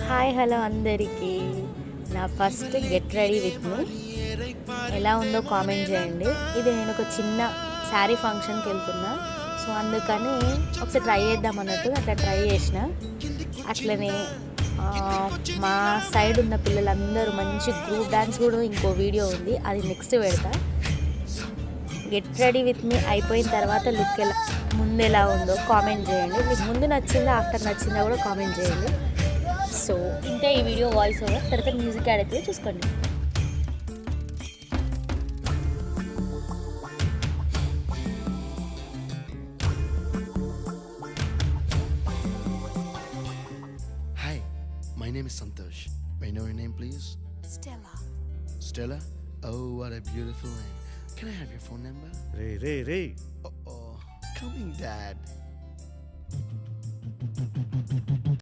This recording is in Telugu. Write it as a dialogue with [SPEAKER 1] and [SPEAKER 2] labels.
[SPEAKER 1] హాయ్ హలో అందరికీ. నా first get ready with me ఎలా ఉందో కామెంట్ చేయండి. ఇది నేను ఒక చిన్న శారీ ఫంక్షన్కి వెళ్తున్నా, సో అందుకని ఒకసారి ట్రై చేద్దాం అన్నట్టు అట్లా ట్రై చేసిన. అట్లనే మా సైడ్ ఉన్న పిల్లలందరూ మంచి గ్రూప్ డ్యాన్స్ కూడా ఇంకో వీడియో ఉంది, అది నెక్స్ట్ పెడతా. గెట్ రెడీ విత్ మీ అయిపోయిన తర్వాత లుక్ ముందు ఎలా ఉందో కామెంట్ చేయండి. మీకు ముందు నచ్చిందా ఆఫ్టర్ నచ్చిందా కూడా కామెంట్ చేయండి. సో ఇంకా ఈ వీడియో వాయిస్ ఓవర్ తర్వాత మ్యూజిక్ యాడ్ అయితే చూసుకోండి.
[SPEAKER 2] Hi, my name is Santosh. May I know your name, please?
[SPEAKER 3] Stella.
[SPEAKER 2] Stella? Oh, what a beautiful name. Can I have your phone number?
[SPEAKER 4] Ray
[SPEAKER 2] Oh, coming, Dad.